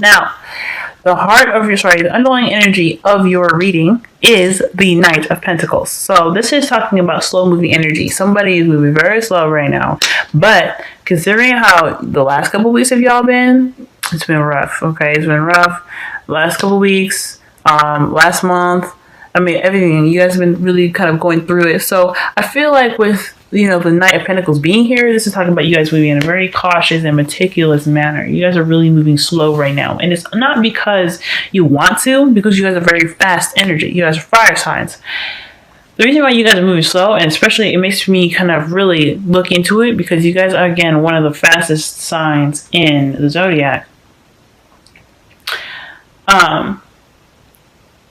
Now, the underlying energy of your reading is the Knight of Pentacles. So this is talking about slow moving energy. Somebody is moving very slow right now, but considering how the last couple of weeks have y'all been, it's been rough. Okay, it's been rough. Last couple of weeks, last month. I mean, everything. You guys have been really kind of going through it. So I feel like with, the Knight of Pentacles being here, this is talking about you guys moving in a very cautious and meticulous manner. You guys are really moving slow right now. And it's not because you want to, because you guys are very fast energy. You guys are fire signs. The reason why you guys are moving slow, and especially it makes me kind of really look into it, because you guys are, again, one of the fastest signs in the zodiac.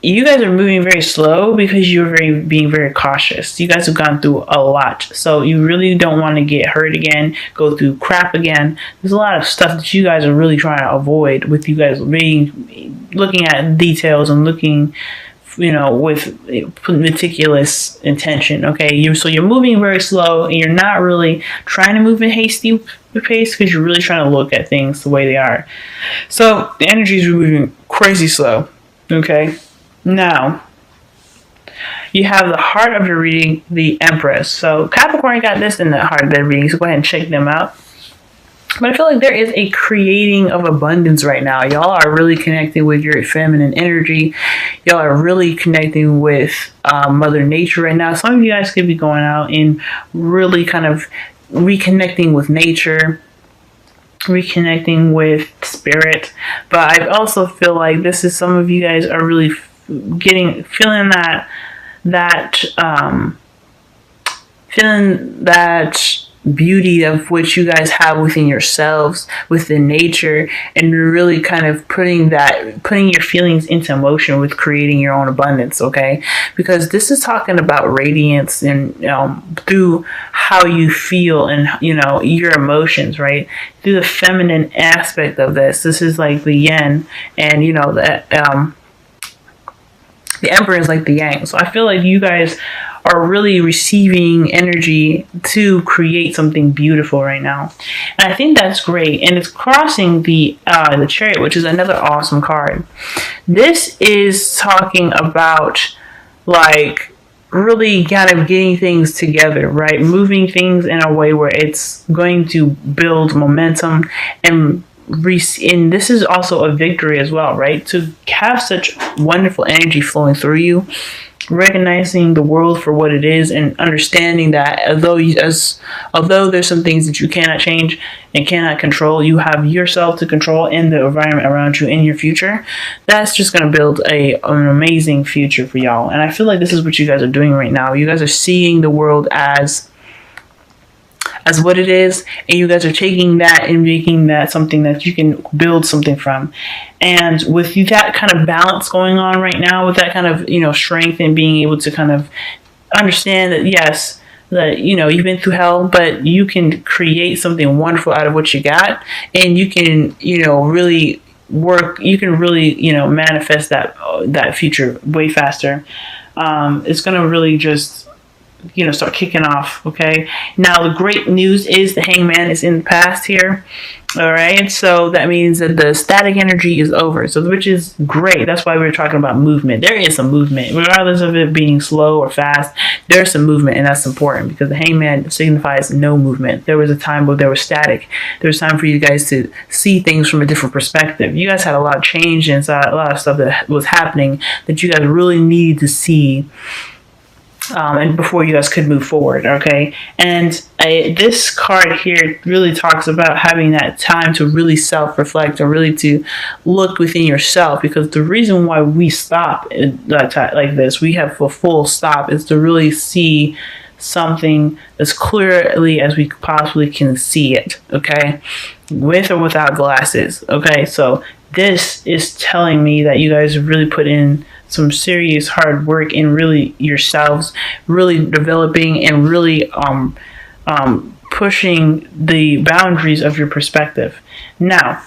You guys are moving very slow because you're being very cautious. You guys have gone through a lot. So you really don't want to get hurt again, go through crap again. There's a lot of stuff that you guys are really trying to avoid with you guys looking at details and looking, with meticulous intention. Okay, so you're moving very slow, and you're not really trying to move in hasty pace because you're really trying to look at things the way they are. So the energies are moving crazy slow. Okay. Now, you have the heart of your reading, the Empress. So Capricorn got this in the heart of their reading, so go ahead and check them out. But I feel like there is a creating of abundance right now. Y'all are really connecting with your feminine energy. Y'all are really connecting with Mother Nature right now. Some of you guys could be going out and really kind of reconnecting with nature, reconnecting with spirit. But I also feel like this is some of you guys are really feeling that beauty of which you guys have within yourselves, within nature, and you're really kind of putting your feelings into motion with creating your own abundance. Okay, because this is talking about radiance and through how you feel and your emotions, right? Through the feminine aspect of this is like the yin, and the Emperor is like the yang. So I feel like you guys are really receiving energy to create something beautiful right now. And I think that's great. And it's crossing the Chariot, which is another awesome card. This is talking about like really kind of getting things together, right? Moving things in a way where it's going to build momentum, and this is also a victory as well, right? To have such wonderful energy flowing through you, recognizing the world for what it is, and understanding that although there's some things that you cannot change and cannot control, you have yourself to control and the environment around you in your future. That's just going to build an amazing future for y'all. And I feel like this is what you guys are doing right now. You guys are seeing the world as what it is, and you guys are taking that and making that something that you can build something from. And with that kind of balance going on right now, with that kind of strength and being able to kind of understand that yes, that you've been through hell, but you can create something wonderful out of what you got, and you can really work. You can really manifest that future way faster. It's gonna really just start kicking off. Okay, now the great news is the Hangman is in the past here. All right, so that means that the static energy is over, so which is great. That's why we're talking about movement. There is some movement, regardless of it being slow or fast. There's some movement, and that's important because the Hangman signifies no movement. There was a time where there was static. There was time for you guys to see things from a different perspective. You guys had a lot of change inside, a lot of stuff that was happening that you guys really needed to see. And before you guys could move forward, okay? And this card here really talks about having that time to really self-reflect, or really to look within yourself, because the reason why we stop like this, we have a full stop, is to really see something as clearly as we possibly can see it, okay? With or without glasses, okay? So this is telling me that you guys really put in some serious hard work in really yourselves, really developing and really pushing the boundaries of your perspective. Now,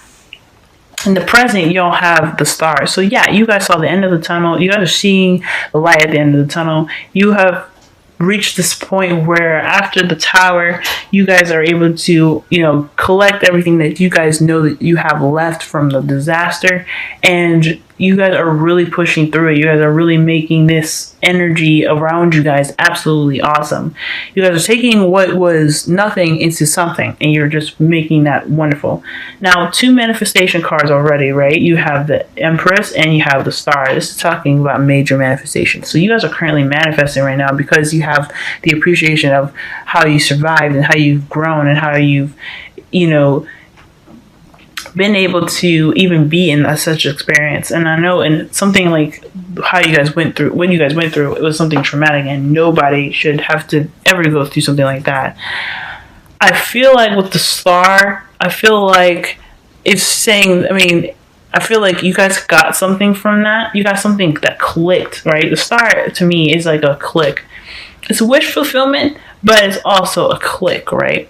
in the present, y'all have the stars. So yeah, you guys saw the end of the tunnel. You guys are seeing the light at the end of the tunnel. You have reach this point where after the tower, you guys are able to, collect everything that you guys know that you have left from the disaster, and you guys are really pushing through it. You guys are really making this energy around you guys absolutely awesome. You guys are taking what was nothing into something, and you're just making that wonderful. Now, 2 manifestation cards already, right? You have the Empress and you have the Star. This is talking about major manifestation. So you guys are currently manifesting right now because you have the appreciation of how you survived and how you've grown and how you've, been able to even be in such experience. And I know in something like how you guys went through, when you guys went through, it was something traumatic, and nobody should have to ever go through something like that. I feel like with the Star, I feel like it's saying, I feel like you guys got something from that. You got something that clicked, right? The Star to me is like a click. It's a wish fulfillment, but it's also a click, right?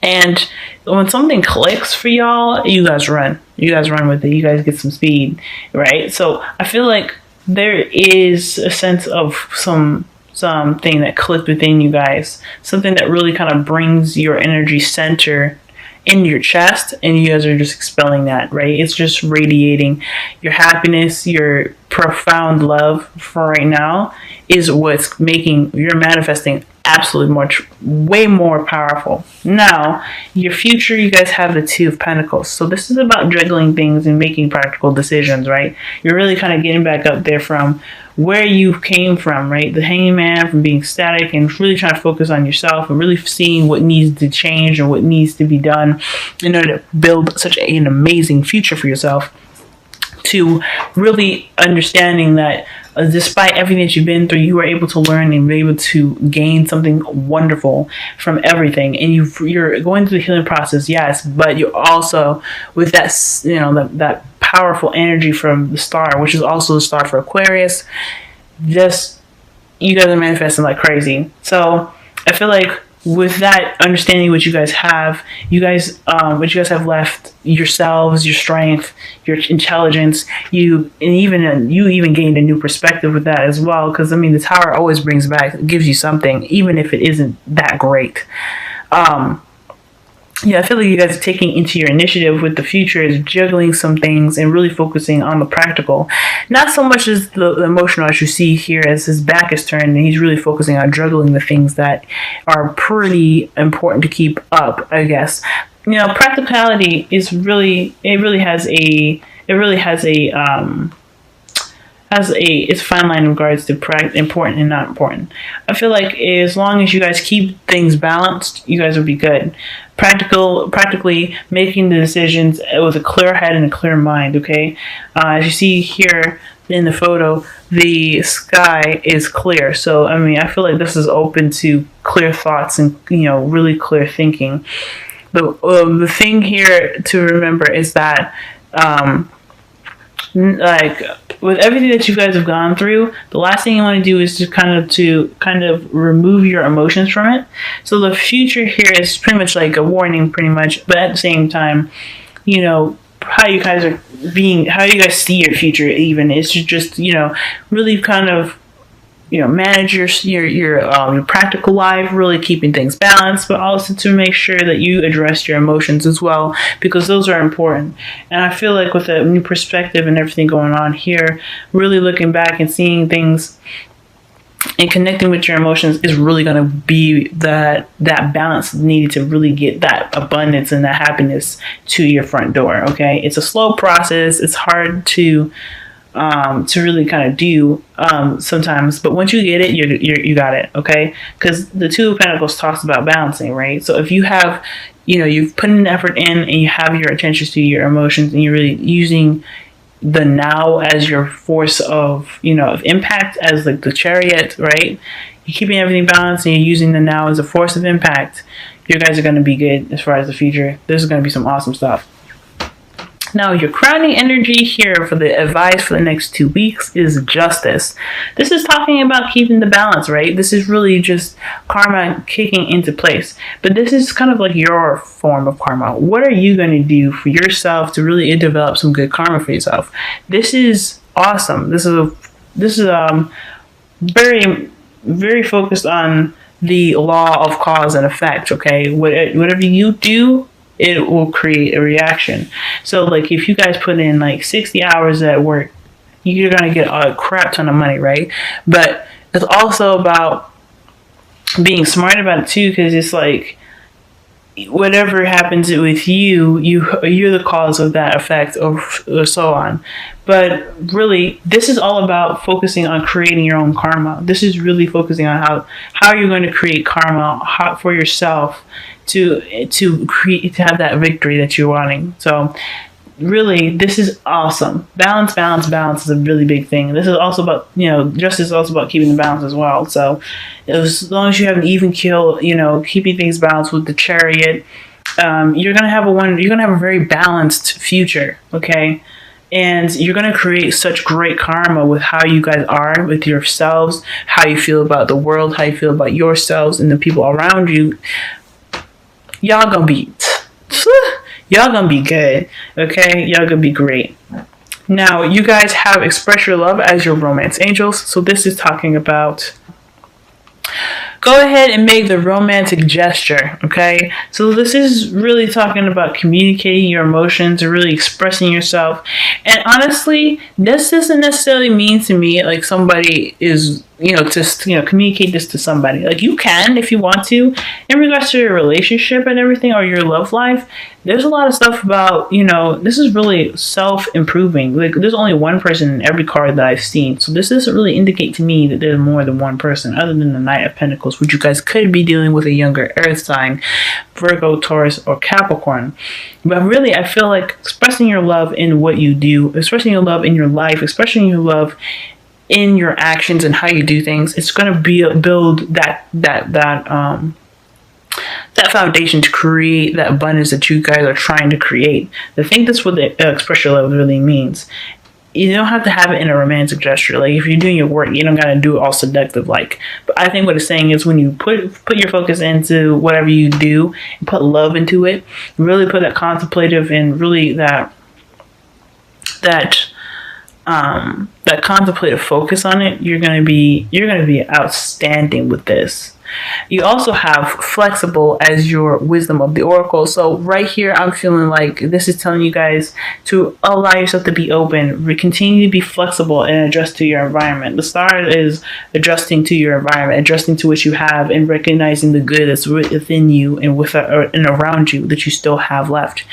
And when something clicks for y'all, you guys run. You guys run with it. You guys get some speed, right? So I feel like there is a sense of something that clicked within you guys. Something that really kind of brings your energy center in your chest, and you guys are just expelling that, right? It's just radiating your happiness, your profound love for right now is what's making your manifesting absolutely way more powerful. Now, your future, you guys have the 2 of Pentacles. So this is about juggling things and making practical decisions, right? You're really kind of getting back up there from where you came from, right? The Hanging Man, from being static and really trying to focus on yourself and really seeing what needs to change and what needs to be done in order to build such an amazing future for yourself, to really understanding that despite everything that you've been through, you were able to learn and be able to gain something wonderful from everything. And you're going through the healing process, yes, but you're also with that, that powerful energy from the Star, which is also the Star for Aquarius. Just, you guys are manifesting like crazy. So I feel like with that understanding what you guys have, what you guys have left, yourselves, your strength, your intelligence, you even gained a new perspective with that as well. Because the Tower always gives you something, even if it isn't that great. I feel like you guys are taking into your initiative with the future is juggling some things and really focusing on the practical. Not so much as the emotional, as you see here, as his back is turned and he's really focusing on juggling the things that are pretty important to keep up, I guess. Practicality is really, has a it's a fine line in regards to important and not important. I feel like as long as you guys keep things balanced, you guys will be good. Practically making the decisions with a clear head and a clear mind, okay? As you see here in the photo, the sky is clear. So, I feel like this is open to clear thoughts and, really clear thinking. The thing here to remember is that, with everything that you guys have gone through, the last thing you want to do is to kind of remove your emotions from it. So the future here is pretty much like a warning, pretty much, but at the same time, how you guys see your future even is just really kind of manage your practical life, really keeping things balanced, but also to make sure that you address your emotions as well, because those are important. And I feel like with a new perspective and everything going on here, really looking back and seeing things and connecting with your emotions is really going to be that balance needed to really get that abundance and that happiness to your front door. Okay, it's a slow process. It's hard to really kind of do sometimes, but once you get it, you got it, okay? Because the 2 of Pentacles talks about balancing, right? So if you have, you've put an effort in and you have your attention to your emotions and you're really using the now as your force of impact, as like the Chariot, right? You're keeping everything balanced and you're using the now as a force of impact. You guys are going to be good as far as the future. This is going to be some awesome stuff. Now, your crowning energy here for the advice for the next 2 weeks is Justice. This is talking about keeping the balance, right? This is really just karma kicking into place. But this is kind of like your form of karma. What are you going to do for yourself to really develop some good karma for yourself? This is awesome. This is very very focused on the law of cause and effect. Okay, whatever you do, it will create a reaction. So like if you guys put in like 60 hours at work, you're gonna get a crap ton of money, right? But it's also about being smart about it too, because it's like whatever happens with you're the cause of that effect, or so on. But really, this is all about focusing on creating your own karma. This is really focusing on how you're going to create karma for yourself to have that victory that you're wanting. So really, this is awesome. Balance is a really big thing. This is also about, justice is also about keeping the balance as well. So as long as you have an even keel, keeping things balanced with the Chariot, you're gonna have a very balanced future. Okay. And you're going to create such great karma with how you guys are with yourselves, how you feel about the world, how you feel about yourselves and the people around you. Y'all gonna be good. Okay, y'all gonna be great. Now, you guys have Express Your Love as your romance angels. So this is talking about, go ahead and make the romantic gesture, okay? So this is really talking about communicating your emotions and really expressing yourself. And honestly, this doesn't necessarily mean to me like somebody is, just, communicate this to somebody. Like you can if you want to. In regards to your relationship and everything, or your love life, there's a lot of stuff about, this is really self-improving. Like there's only one person in every card that I've seen. So this doesn't really indicate to me that there's more than one person other than the Knight of Pentacles, which you guys could be dealing with a younger earth sign, Virgo, Taurus, or Capricorn. But really, I feel like expressing your love in what you do, expressing your love in your life, expressing your love in your actions and how you do things, it's going to build that foundation to create that abundance that you guys are trying to create. I think that's what the express your love really means. You don't have to have it in a romantic gesture. Like if you're doing your work, you don't got to do it all seductive like. But I think what it's saying is when you put your focus into whatever you do and put love into it, really put that contemplative and really that contemplative focus on it, you're gonna be outstanding with this. You also have flexible as your wisdom of the oracle. So right here, I'm feeling like this is telling you guys to allow yourself to be open, continue to be flexible and adjust to your environment. The star is adjusting to your environment, adjusting to what you have, and recognizing the good that's within you and and around you that you still have left.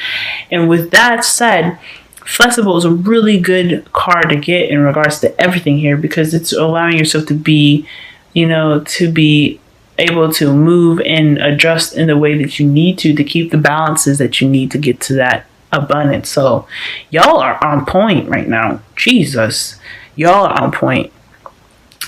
And with that said, flexible is a really good card to get in regards to everything here, because it's allowing yourself to be, to be able to move and adjust in the way that you need to keep the balances that you need to get to that abundance. So y'all are on point right now. Jesus, y'all are on point.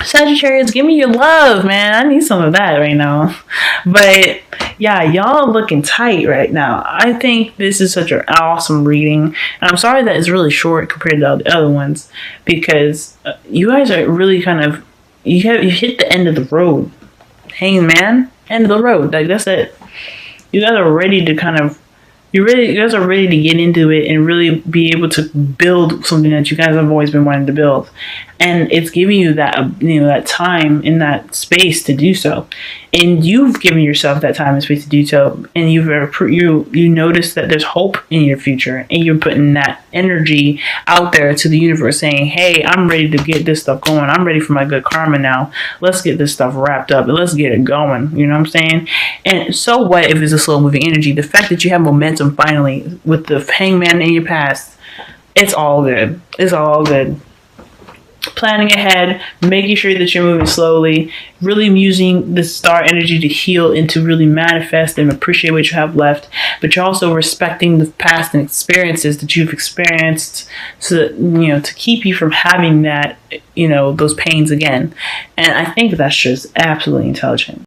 Sagittarius, give me your love, man. I need some of that right now. But yeah, y'all looking tight right now. I think this is such an awesome reading. And I'm sorry that it's really short compared to the other ones, because you guys are really kind of, you hit the end of the road. Hanging man, end of the road. Like that's it. You guys are ready to you guys are ready to get into it and really be able to build something that you guys have always been wanting to build. And it's giving you that, that time and that space to do so. And you've given yourself that time and space to do so. And you notice that there's hope in your future, and you're putting that energy out there to the universe saying, hey, I'm ready to get this stuff going. I'm ready for my good karma now. Let's get this stuff wrapped up and let's get it going. You know what I'm saying? And so what if it's a slow moving energy? The fact that you have momentum finally with the hangman in your past, it's all good. It's all good. Planning ahead, making sure that you're moving slowly, really using the star energy to heal and to really manifest and appreciate what you have left, but you're also respecting the past and experiences that you've experienced, so that, to keep you from having that, those pains again. And I think that's just absolutely intelligent.